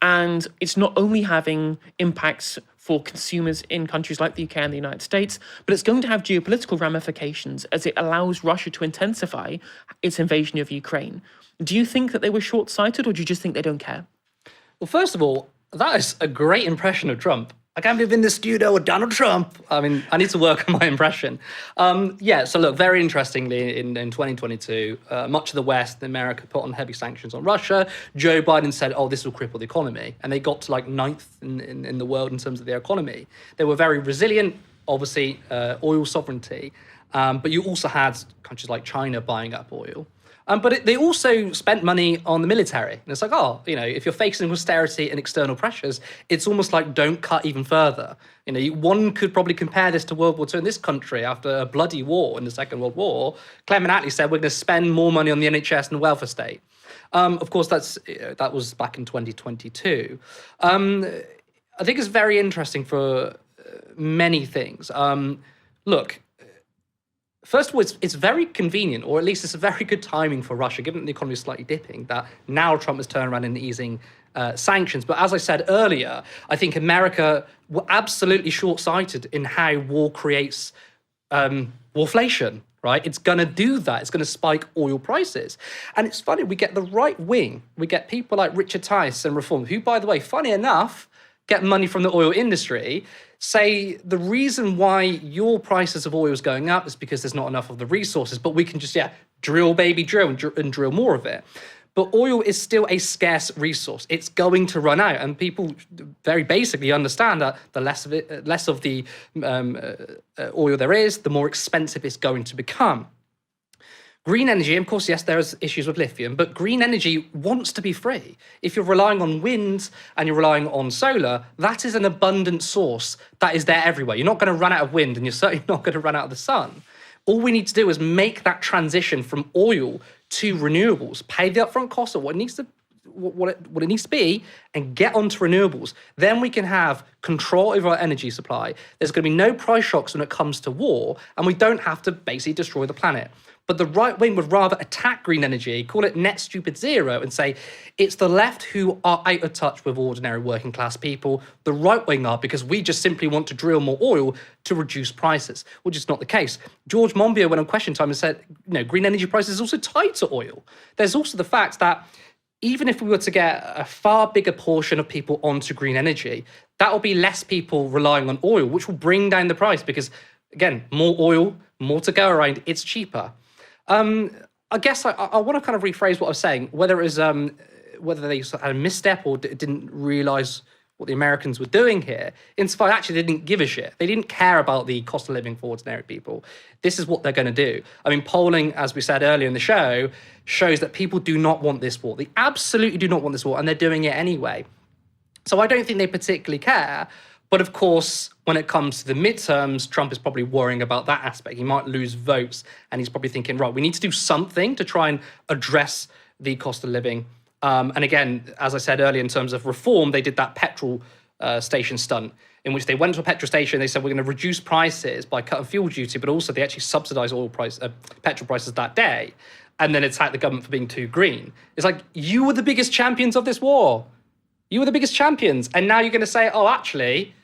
And it's not only having impacts for consumers in countries like the UK and the United States, but it's going to have geopolitical ramifications as it allows Russia to intensify its invasion of Ukraine. Do you think that they were short-sighted, or do you just think they don't care? Well, first of all, that is a great impression of Trump. I can't believe in the studio with Donald Trump. I mean, I need to work on my impression. So look, very interestingly, in 2022, much of the West, America, put on heavy sanctions on Russia. Joe Biden said, this will cripple the economy. And they got to ninth in the world in terms of their economy. They were very resilient, obviously, oil sovereignty. But you also had countries like China buying up oil. But they also spent money on the military. And it's if you're facing austerity and external pressures, it's almost like don't cut even further. One could probably compare this to World War II in this country after a bloody war in the Second World War. Clement Attlee said we're going to spend more money on the NHS and the welfare state. Of course, that was back in 2022. I think it's very interesting for many things. Look, first of all, it's very convenient, or at least it's a very good timing for Russia, given that the economy is slightly dipping, that now Trump has turned around and easing sanctions. But as I said earlier, I think America were absolutely short-sighted in how war creates warflation, right? It's going to do that. It's going to spike oil prices. And it's funny, we get the right wing. We get people like Richard Tice and Reform, who, by the way, funny enough, get money from the oil industry, say the reason why your prices of oil is going up is because there's not enough of the resources, but we can just, drill, baby, drill, and drill more of it. But oil is still a scarce resource. It's going to run out, and people very basically understand that the less of the oil there is, the more expensive it's going to become. Green energy, of course, yes, there's issues with lithium, but green energy wants to be free. If you're relying on wind and you're relying on solar, that is an abundant source that is there everywhere. You're not going to run out of wind, and you're certainly not going to run out of the sun. All we need to do is make that transition from oil to renewables, pay the upfront cost of what it needs to be, and get onto renewables. Then we can have control over our energy supply. There's going to be no price shocks when it comes to war, and we don't have to basically destroy the planet. But the right wing would rather attack green energy, call it net stupid zero, and say it's the left who are out of touch with ordinary working class people. The right wing are, because we just simply want to drill more oil to reduce prices, which is not the case. George Monbiot went on Question Time and said, green energy prices is also tied to oil. There's also the fact that even if we were to get a far bigger portion of people onto green energy, that will be less people relying on oil, which will bring down the price because, again, more oil, more to go around, it's cheaper. I guess I want to kind of rephrase what I was saying, whether it was whether they had a misstep or didn't realize what the Americans were doing here. Insofar, actually, they didn't give a shit. They didn't care about the cost of living for ordinary people. This is what they're going to do. I mean, polling, as we said earlier in the show, shows that people do not want this war. They absolutely do not want this war, and they're doing it anyway. So I don't think they particularly care. But of course, when it comes to the midterms, Trump is probably worrying about that aspect. He might lose votes, and he's probably thinking, right, we need to do something to try and address the cost of living. And again, as I said earlier, in terms of reform, they did that petrol station stunt in which they went to a petrol station. They said, we're going to reduce prices by cutting fuel duty, but also they actually subsidise petrol prices that day, and then attack the government for being too green. It's like, you were the biggest champions of this war. You were the biggest champions. And now you're going to say, oh, actually,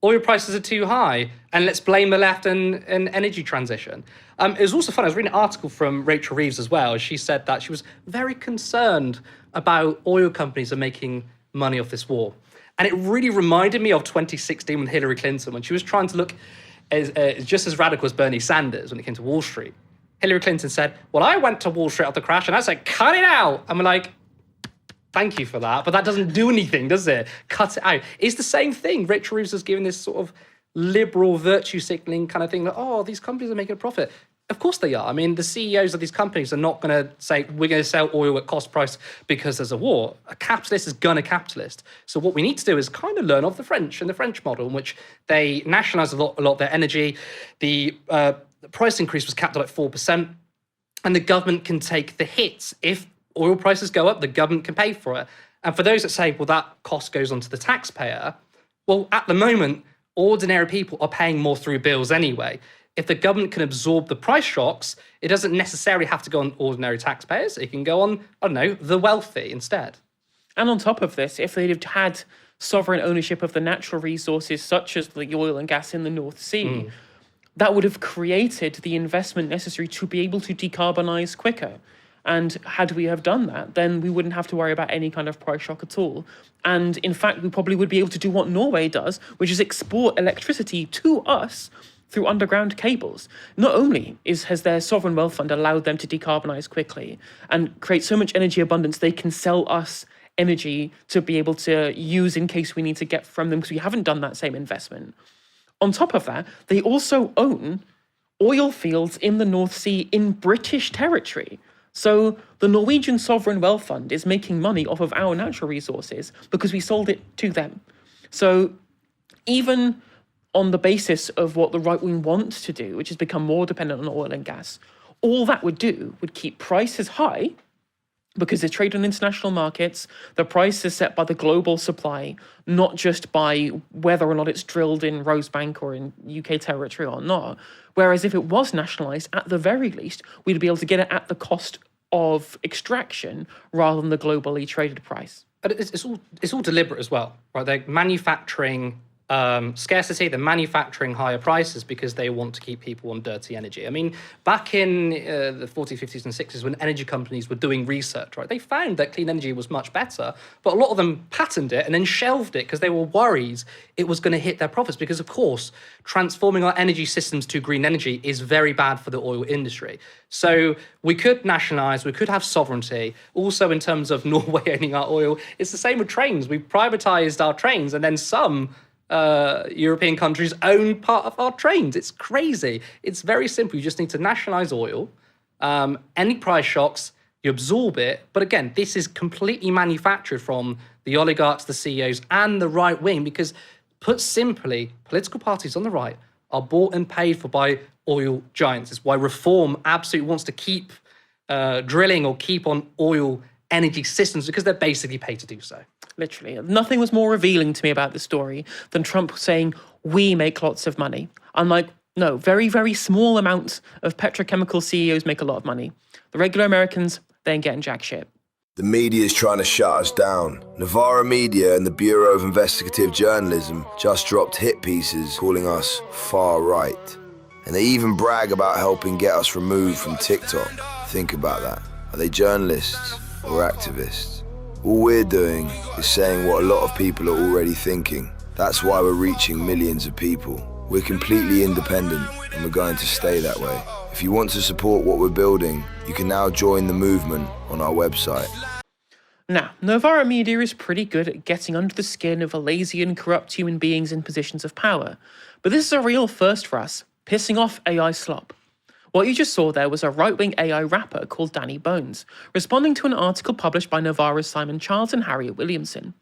oil prices are too high, and let's blame the left and energy transition. It was also fun. I was reading an article from Rachel Reeves as well. She said that she was very concerned about oil companies are making money off this war. And it really reminded me of 2016 with Hillary Clinton, when she was trying to look just as radical as Bernie Sanders when it came to Wall Street. Hillary Clinton said, well, I went to Wall Street after the crash, and I said, cut it out. And we're like, thank you for that, but that doesn't do anything, does it? Cut it out. It's the same thing. Rachel Reeves has given this sort of liberal virtue signaling kind of thing that, oh, these companies are making a profit. Of course they are. I mean, the CEOs of these companies are not going to say, we're going to sell oil at cost price because there's a war. A capitalist is going to capitalist. So what we need to do is kind of learn off the French and the French model, in which they nationalize a lot of their energy. The price increase was capped at 4%, and the government can take the hits. If oil prices go up, the government can pay for it. And for those that say, well, that cost goes on to the taxpayer, well, at the moment, ordinary people are paying more through bills anyway. If the government can absorb the price shocks, it doesn't necessarily have to go on ordinary taxpayers. It can go on, I don't know, the wealthy instead. And on top of this, if they'd have had sovereign ownership of the natural resources, such as the oil and gas in the North Sea, that would have created the investment necessary to be able to decarbonize quicker. And had we have done that, then we wouldn't have to worry about any kind of price shock at all. And in fact, we probably would be able to do what Norway does, which is export electricity to us through underground cables. Not only has their sovereign wealth fund allowed them to decarbonize quickly and create so much energy abundance, they can sell us energy to be able to use in case we need to get from them, because we haven't done that same investment. On top of that, they also own oil fields in the North Sea in British territory. So the Norwegian Sovereign Wealth Fund is making money off of our natural resources because we sold it to them. So even on the basis of what the right wing wants to do, which is become more dependent on oil and gas, all that would do would keep prices high Because they trade on international markets, the price is set by the global supply, not just by whether or not it's drilled in Rosebank or in UK territory or not. Whereas if it was nationalised, at the very least, we'd be able to get it at the cost of extraction rather than the globally traded price. But it's all deliberate as well, right? They're manufacturing scarcity, they're manufacturing higher prices because they want to keep people on dirty energy. I mean, back in the 40s, 50s and 60s, when energy companies were doing research, right, they found that clean energy was much better, but a lot of them patented it and then shelved it because they were worried it was going to hit their profits because, of course, transforming our energy systems to green energy is very bad for the oil industry. So we could nationalise, we could have sovereignty. Also, in terms of Norway owning our oil, it's the same with trains. We privatised our trains and then some European countries own part of our trains. It's crazy. It's very simple. You just need to nationalize oil. Any price shocks, you absorb it. But again, this is completely manufactured from the oligarchs, the CEOs, and the right wing, because put simply, political parties on the right are bought and paid for by oil giants. It's why Reform absolutely wants to keep drilling or keep on oil energy systems, because they're basically paid to do so. Literally. Nothing was more revealing to me about this story than Trump saying, we make lots of money. I'm like, no, very, very small amounts of petrochemical CEOs make a lot of money. The regular Americans, they ain't getting jack shit. The media is trying to shut us down. Novara Media and the Bureau of Investigative Journalism just dropped hit pieces calling us far right. And they even brag about helping get us removed from TikTok. Think about that. Are they journalists or activists? All we're doing is saying what a lot of people are already thinking. That's why we're reaching millions of people. We're completely independent and we're going to stay that way. If you want to support what we're building, you can now join the movement on our website. Now, Novara Media is pretty good at getting under the skin of lazy and corrupt human beings in positions of power. But this is a real first for us, pissing off AI Slop. What you just saw there was a right-wing AI rapper called Danny Bones, responding to an article published by Novara's Simon Childs and Harriet Williamson.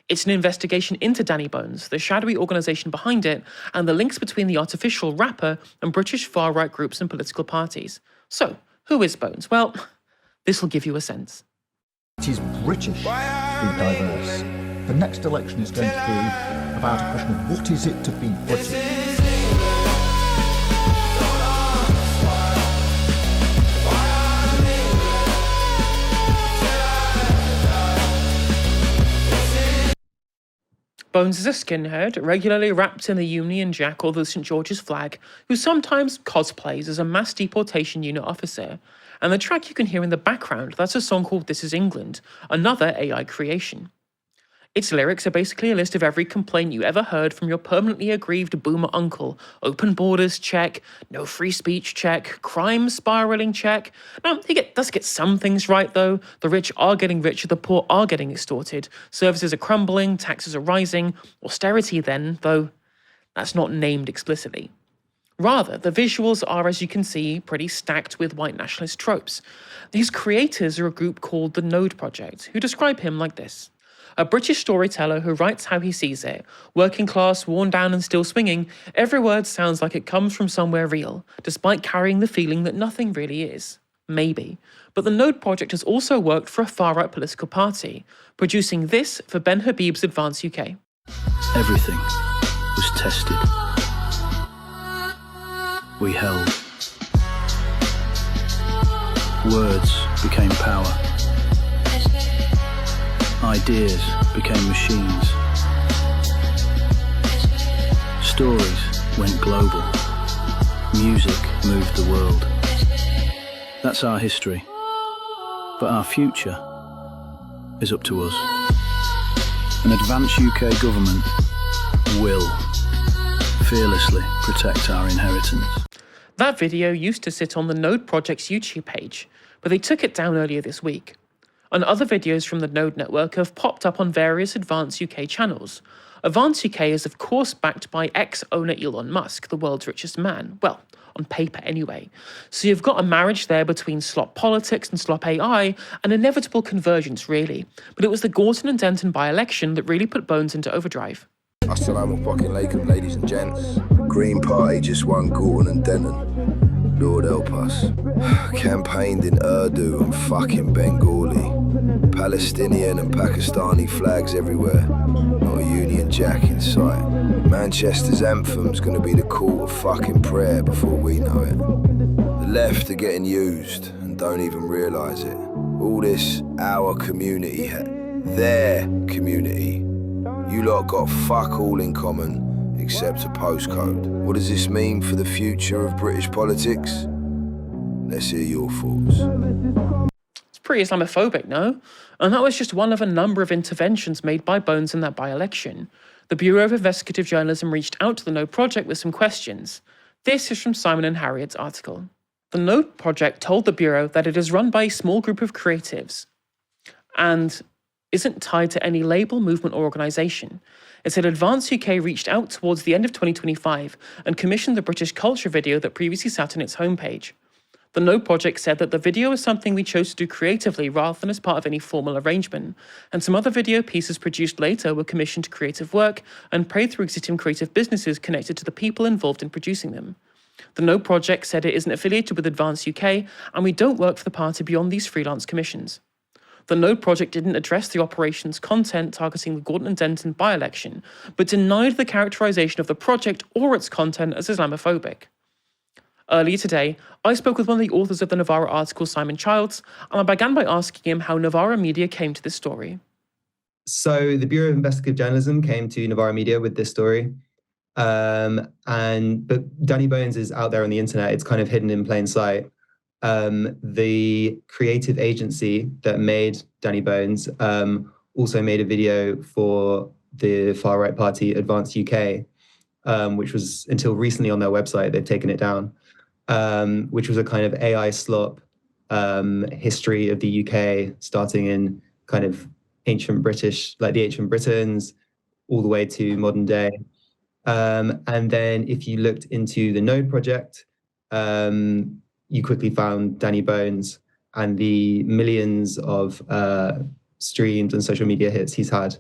It's an investigation into Danny Bones, the shadowy organisation behind it, and the links between the artificial rapper and British far-right groups and political parties. So, who is Bones? Well, this will give you a sense. It is British being diverse. The next election is going to be about a question of what is it to be British. Bones is a skinhead, regularly wrapped in the Union Jack or the St. George's flag, who sometimes cosplays as a mass deportation unit officer. And the track you can hear in the background, that's a song called This Is England, another AI creation. Its lyrics are basically a list of every complaint you ever heard from your permanently aggrieved boomer uncle. Open borders, check. No free speech, check. Crime spiralling, check. Now, he does get some things right, though. The rich are getting richer, the poor are getting extorted. Services are crumbling, taxes are rising. Austerity, then, though that's not named explicitly. Rather, the visuals are, as you can see, pretty stacked with white nationalist tropes. His creators are a group called the Node Project, who describe him like this. A British storyteller who writes how he sees it. Working class, worn down and still swinging, every word sounds like it comes from somewhere real, despite carrying the feeling that nothing really is. Maybe. But the Node Project has also worked for a far-right political party, producing this for Ben Habib's Advance UK. Everything was tested. We held. Words became power. Ideas became machines. Stories went global. Music moved the world. That's our history. But our future is up to us. An advanced UK government will fearlessly protect our inheritance. That video used to sit on the Node Project's YouTube page, but they took it down earlier this week. And other videos from the Node network have popped up on various Advance UK channels. Advance UK is of course backed by ex-owner Elon Musk, the world's richest man. Well, on paper anyway. So you've got a marriage there between Slop politics and Slop AI, an inevitable convergence really. But it was the Gorton and Denton by-election that really put Bones into overdrive. Assalamu fucking alaikum, ladies and gents. Green Party just won Gorton and Denton. Lord help us. Campaigned in Urdu and fucking Bengali. Palestinian and Pakistani flags everywhere. Not a Union Jack in sight. Manchester's anthem's gonna be the call of fucking prayer before we know it. The left are getting used and don't even realise it. All this our community, their community. You lot got fuck all in common except a postcode. What does this mean for the future of British politics? Let's hear your thoughts. It's pretty Islamophobic, no? And that was just one of a number of interventions made by Bones in that by-election. The Bureau of Investigative Journalism reached out to the Node Project with some questions. This is from Simon and Harriet's article. The Node Project told the Bureau that it is run by a small group of creatives and isn't tied to any label, movement or organisation. It said Advance UK reached out towards the end of 2025 and commissioned the British culture video that previously sat on its homepage. The Node Project said that the video is something we chose to do creatively rather than as part of any formal arrangement, and some other video pieces produced later were commissioned creative work and paid through existing creative businesses connected to the people involved in producing them. The Node Project said it isn't affiliated with Advance UK, and we don't work for the party beyond these freelance commissions. The Node Project didn't address the operation's content targeting the Gordon and Denton by-election, but denied the characterisation of the project or its content as Islamophobic. Earlier today, I spoke with one of the authors of the Novara article, Simon Childs, and I began by asking him how Novara Media came to this story. So the Bureau of Investigative Journalism came to Novara Media with this story. But Danny Bones is out there on the internet. It's kind of hidden in plain sight. The creative agency that made Danny Bones also made a video for the far-right party Advance UK, which was until recently on their website. They've taken it down, which was a kind of AI slop history of the UK, starting in kind of ancient British, like the ancient Britons, all the way to modern day. And then if you looked into the Node Project, you quickly found Danny Bones and the millions of streams and social media hits he's had.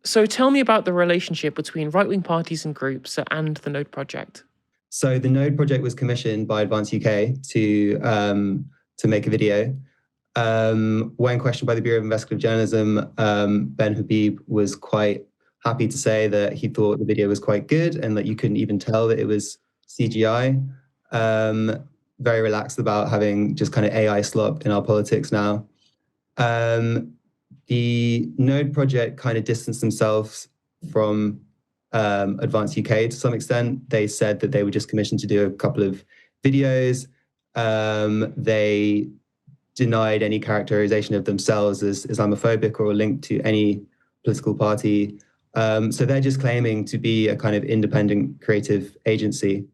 So tell me about the relationship between right-wing parties and groups and the Node Project. So the Node Project was commissioned by Advance UK to make a video. When questioned by the Bureau of Investigative Journalism, Ben Habib was quite happy to say that he thought the video was quite good and that you couldn't even tell that it was CGI. Very relaxed about having just kind of AI slop in our politics now. The Node Project kind of distanced themselves from Advance UK to some extent. They said that they were just commissioned to do a couple of videos. They denied any characterization of themselves as Islamophobic or linked to any political party. So they're just claiming to be a kind of independent creative agency,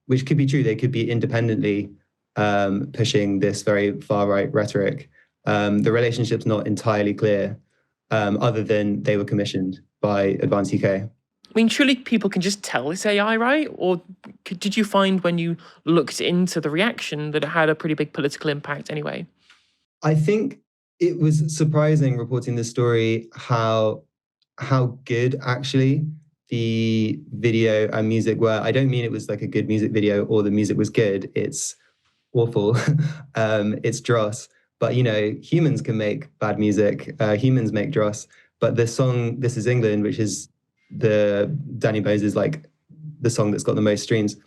which could be true. They could be independently pushing this very far-right rhetoric. The relationship's not entirely clear, other than they were commissioned by Advance UK. I mean, surely people can just tell it's AI, right? Or did you find when you looked into the reaction that it had a pretty big political impact anyway? I think it was surprising reporting this story how good actually the video and music were. I don't mean it was like a good music video or the music was good. It's awful. It's dross. But, you know, humans can make bad music. Humans make dross. But the song This Is England, which is the Danny Bones is like the song that's got the most streams,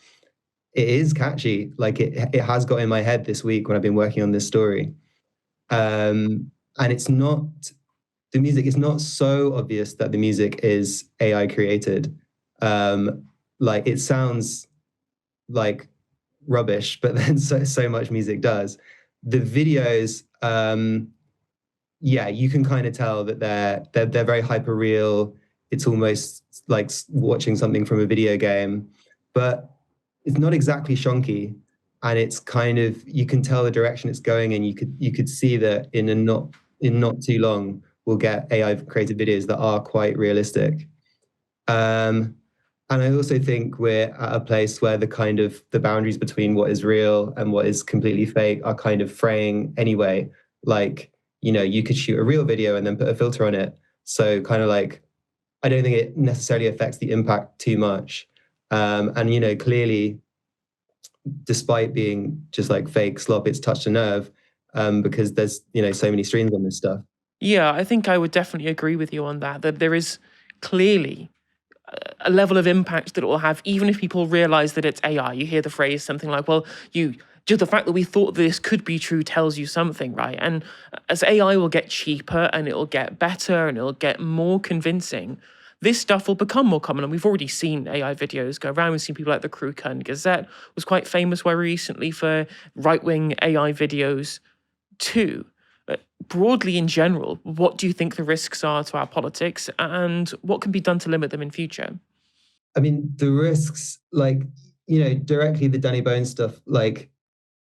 it is catchy. Like it has got in my head this week when I've been working on this story. And it's not, the music is not so obvious that the music is AI created. Like it sounds like rubbish, but then so much music does. The videos, yeah, you can kind of tell that they're very hyper real. It's almost like watching something from a video game, but it's not exactly shonky. And it's kind of, you can tell the direction it's going in. You could see that in not too long, we'll get AI created videos that are quite realistic. And I also think we're at a place where the boundaries between what is real and what is completely fake are kind of fraying anyway. Like, you know, you could shoot a real video and then put a filter on it. So kind of like, I don't think it necessarily affects the impact too much. And, you know, clearly despite being just like fake slop, it's touched a nerve because there's, so many streams on this stuff. Yeah, I think I would definitely agree with you on that there is clearly a level of impact that it will have, even if people realize that it's AI. You hear the phrase something like, well, just the fact that we thought this could be true tells you something, right? And as AI will get cheaper and it'll get better and it'll get more convincing, this stuff will become more common. And we've already seen AI videos go around. We've seen people like the Crew Gazette was quite famous very recently for right-wing AI videos too. Broadly in general, what do you think the risks are to our politics and what can be done to limit them in future? I mean, the risks, directly the Danny Bones stuff,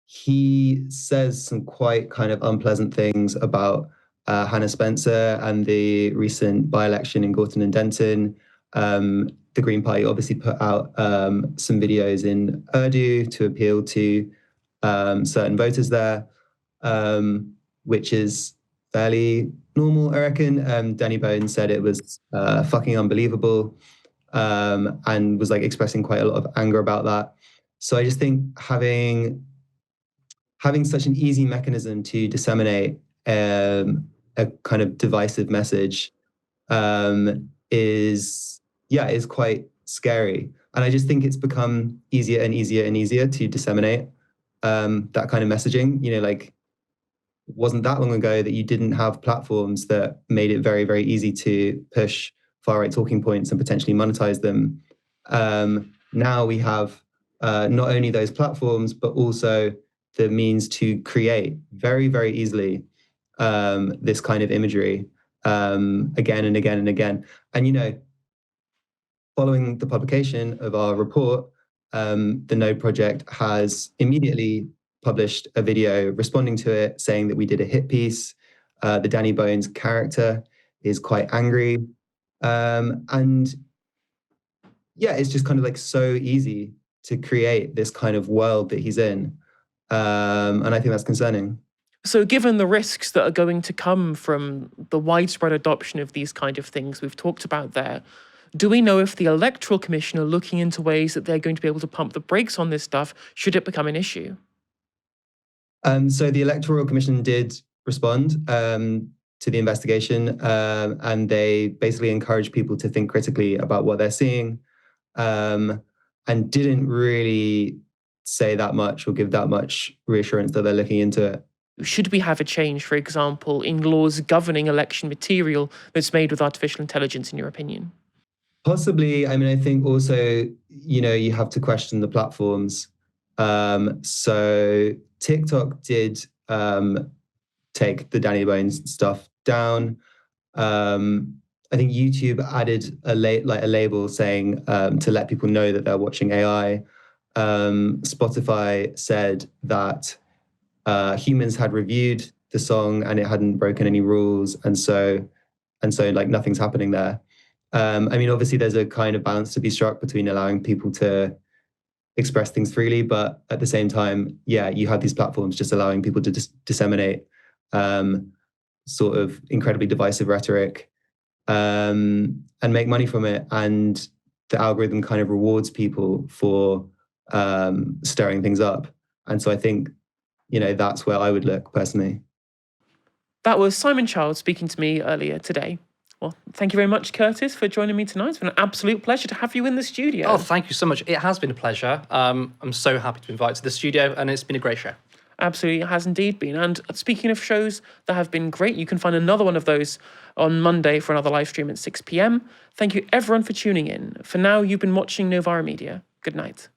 he says some quite kind of unpleasant things about Hannah Spencer and the recent by-election in Gorton and Denton. The Green Party obviously put out some videos in Urdu to appeal to certain voters there, which is fairly normal, I reckon. Danny Bones said it was fucking unbelievable and was expressing quite a lot of anger about that. So I just think having such an easy mechanism to disseminate a kind of divisive message is quite scary. And I just think it's become easier and easier and easier to disseminate that kind of messaging. Wasn't that long ago that you didn't have platforms that made it very, very easy to push far-right talking points and potentially monetize them. Now we have not only those platforms, but also the means to create very, very easily this kind of imagery again and again and again. And, following the publication of our report, the Node project has immediately published a video responding to it, saying that we did a hit piece. The Danny Bones character is quite angry. And yeah, it's just kind of so easy to create this kind of world that he's in. And I think that's concerning. So given the risks that are going to come from the widespread adoption of these kind of things we've talked about there, do we know if the Electoral Commission are looking into ways that they're going to be able to pump the brakes on this stuff should it become an issue? So the Electoral Commission did respond to the investigation, and they basically encouraged people to think critically about what they're seeing, and didn't really say that much or give that much reassurance that they're looking into it. Should we have a change, for example, in laws governing election material that's made with artificial intelligence, in your opinion? Possibly. I mean, I think also, you have to question the platforms. So TikTok did take the Danny Bones stuff down. I think YouTube added a label saying to let people know that they're watching AI. Spotify said that humans had reviewed the song and it hadn't broken any rules, and so nothing's happening there. I mean, obviously there's a kind of balance to be struck between allowing people to express things freely, but at the same time, you have these platforms just allowing people to disseminate sort of incredibly divisive rhetoric and make money from it. And the algorithm kind of rewards people for stirring things up. And so I think, that's where I would look personally. That was Simon Child speaking to me earlier today. Well, thank you very much, Curtis, for joining me tonight. It's been an absolute pleasure to have you in the studio. Oh, thank you so much. It has been a pleasure. I'm so happy to be invited to the studio, and it's been a great show. Absolutely, it has indeed been. And speaking of shows that have been great, you can find another one of those on Monday for another live stream at 6 p.m. Thank you, everyone, for tuning in. For now, you've been watching Novara Media. Good night.